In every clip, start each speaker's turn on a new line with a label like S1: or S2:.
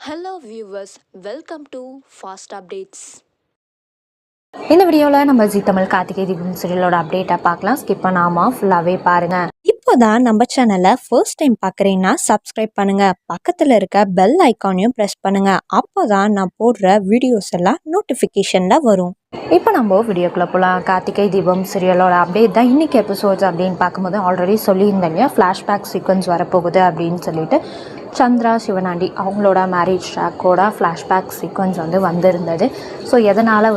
S1: Hello viewers, welcome to Fast Updates.
S2: இந்த வீடியோவில் நம்ம ஜீ தமிழ் கார்த்திகை தீபம் சீரியலோட அப்டேட்டை பார்க்கலாம். ஸ்கிப் பண்ணாமல் ஃபுல்லாகவே பாருங்கள்.
S3: இப்போதான் நம்ம சேனலை ஃபர்ஸ்ட் டைம் பார்க்குறீங்கன்னா சப்ஸ்கிரைப் பண்ணுங்கள். பக்கத்தில் இருக்க பெல் ஐக்கானையும் ப்ரெஸ் பண்ணுங்கள். அப்போ தான் நான் போடுற வீடியோஸ் எல்லாம் நோட்டிஃபிகேஷனில் வரும்.
S2: இப்போ நம்ம வீடியோக்குள்ளே போகலாம். கார்த்திகை தீபம் சீரியலோட அப்டேட் தான் இன்றைக்கி எபிசோட்ஸ் அப்படின்னு பார்க்கும்போது ஆல்ரெடி சொல்லியிருந்தேன் இல்லையா, ஃப்ளாஷ்பேக் சீக்வன்ஸ் வரப்போகுது அப்படின்னு சொல்லிட்டு சந்திரா சிவனாண்டி அவங்களோட மேரேஜ் ட்ராக்கோட ஃப்ளாஷ்பேக் சீக்வன்ஸ் வந்திருந்தது. ஸோ எதனால்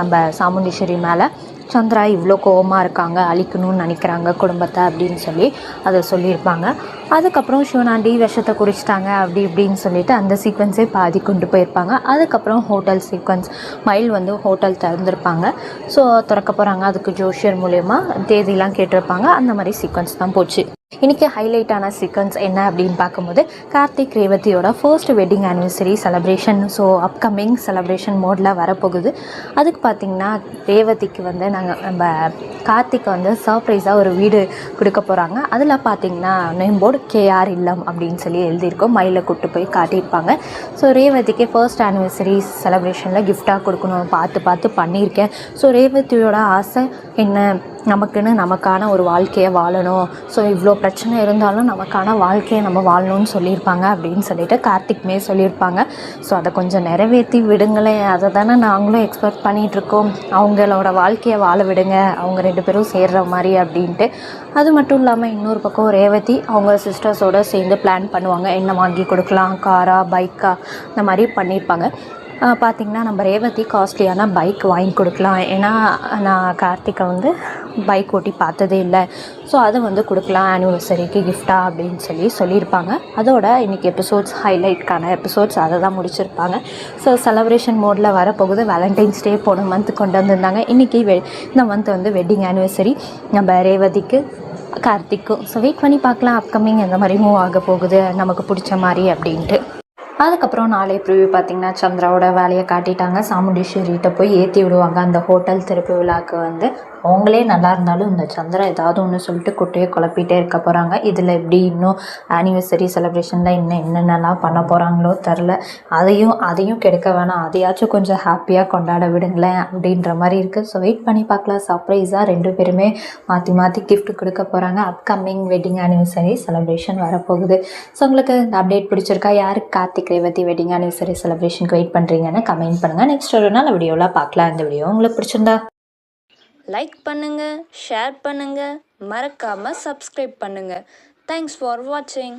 S2: நம்ம சாமுண்டீஸ்வரி மேலே சந்திரா இவ்வளோ கோவமாக இருக்காங்க, அழிக்கணும்னு நினைக்கிறாங்க குடும்பத்தை அப்படின்னு சொல்லி அதை சொல்லியிருப்பாங்க. அதுக்கப்புறம் சிவனாண்டி விஷத்தை குடிச்சிட்டாங்க அப்படி இப்படின்னு சொல்லிட்டு அந்த சீக்வன்ஸே பாதி கொண்டு போயிருப்பாங்க. அதுக்கப்புறம் ஹோட்டல் சீக்வன்ஸ் மயில் ஹோட்டல் திறந்துருப்பாங்க. ஸோ திறக்க போகிறாங்க, அதுக்கு ஜோஷியர் மூலயமா தேதியெலாம் கேட்டிருப்பாங்க. அந்த மாதிரி சீக்வன்ஸ் தான் போச்சு. இன்றைக்கி ஹைலைட்டான சீக்வன்ஸ் என்ன அப்படின்னு பார்க்கும்போது கார்த்திக் ரேவதியோட first wedding anniversary celebration. So upcoming celebration மோடில் வரப்போகுது. அதுக்கு பார்த்திங்கன்னா ரேவதிக்கு நம்ம கார்த்திக் சர்ப்ரைஸாக ஒரு வீடு கொடுக்க போகிறாங்க. அதில் பார்த்திங்கன்னா நேம் போர்டு கேஆர் இல்லம் அப்படின்னு சொல்லி எழுதியிருக்கோம். மயிலை கூப்பிட்டு போய் காட்டியிருப்பாங்க. ஸோ ரேவதிக்கு ஃபர்ஸ்ட் ஆனிவர்சரி செலப்ரேஷனில் கிஃப்டாக கொடுக்கணும் பார்த்து பண்ணியிருக்கேன். ஸோ ரேவதியோட ஆசை என்ன, நமக்கான ஒரு வாழ்க்கையை வாழணும். ஸோ இவ்வளோ பிரச்சனை இருந்தாலும் நமக்கான வாழ்க்கையை நம்ம வாழணும்னு சொல்லியிருப்பாங்க அப்படின்னு சொல்லிட்டு கார்த்திக்மே சொல்லியிருப்பாங்க. ஸோ அதை கொஞ்சம் நிறைவேற்றி விடுங்களேன், அதை தானே நாங்களும் எக்ஸ்பெக்ட் பண்ணிகிட்ருக்கோம். அவங்களோட வாழ்க்கையை வாழ விடுங்க, அவங்க 2 பேரும் சேர்கிற மாதிரி அப்படின்ட்டு. அது மட்டும் இல்லாமல் இன்னொரு பக்கம் ரேவதி அவங்க சிஸ்டர்ஸோடு சேர்ந்து பிளான் பண்ணுவாங்க, என்ன வாங்கி கொடுக்கலாம், காரா பைக்கா இந்த மாதிரி பண்ணியிருப்பாங்க. பார்த்திங்கன்னா நம்ம ரேவதி காஸ்ட்லியான பைக் வாங்கி கொடுக்கலாம். ஏன்னா நான் கார்த்திகை பைக் ஓட்டி பார்த்ததே இல்லை. ஸோ அதை கொடுக்கலாம் ஆனிவர்சரிக்கு கிஃப்டாக அப்படின்னு சொல்லியிருப்பாங்க. அதோட இன்றைக்கி எபிசோட்ஸ் ஹைலைட்கான எபிசோட்ஸ் அதை தான் முடிச்சிருப்பாங்க. ஸோ செலப்ரேஷன் மோடில் வரப்போகுது. வேலண்டைன்ஸ் டே போன மந்த் கொண்டு வந்திருந்தாங்க. இன்றைக்கி இந்த மந்த் வெட்டிங் ஆனிவர்சரி நம்ம ரேவதிக்கு கார்த்திக்கும். ஸோ வெயிட் பண்ணி பார்க்கலாம் அப்கமிங் எந்த மாதிரி மூவ் ஆக போகுது நமக்கு பிடிச்ச மாதிரி அப்படின்ட்டு. அதுக்கப்புறம் நாளை ப்ரிவியூ பார்த்திங்கன்னா சந்திராவோட வேலையை காட்டிட்டாங்க. சாமுண்டீஸ்வரிகிட்ட போய் ஏற்றி விடுவாங்க அந்த ஹோட்டல் திருப்பி விழாவுக்கு. அவங்களே நல்லா இருந்தாலும் இந்த சந்திரா ஏதாவது ஒன்று சொல்லிட்டு குட்டையை குழப்பிட்டே இருக்க போகிறாங்க. இதில் எப்படி இன்னும் ஆனிவர்சரி செலிப்ரேஷனில் என்னென்னலாம் பண்ண போகிறாங்களோ தெரில. அதையும் கெடுக்க வேணாம், அதையாச்சும் கொஞ்சம் ஹாப்பியாக கொண்டாட விடுங்களேன் அப்படின்ற மாதிரி இருக்குது. ஸோ வெயிட் பண்ணி பார்க்கலாம். சர்ப்ரைஸாக 2 பேருமே மாற்றி கிஃப்ட் கொடுக்க போகிறாங்க. அப்கமிங் வெட்டிங் ஆனிவர்சரி செலிப்ரேஷன் வரப்போகுது. ஸோ உங்களுக்கு இந்த அப்டேட் பிடிச்சிருக்கா? யாருக்கு கார்த்திக் ரேவதி வெட்டிங் ஆனிவர்சரி செலிப்ரேஷனுக்கு வெயிட் பண்ணுறீங்கன்னு கமெண்ட் பண்ணுங்கள். நெக்ஸ்ட் ஒரு நாள் வீடியோவில் பார்க்கலாம். இந்த வீடியோ உங்களுக்கு பிடிச்சிருந்தா
S1: லைக் பண்ணுங்கள், ஷேர் பண்ணுங்கள், மறக்காமல் சப்ஸ்கிரைப் பண்ணுங்கள். தேங்க்ஸ் ஃபார் வாட்சிங்.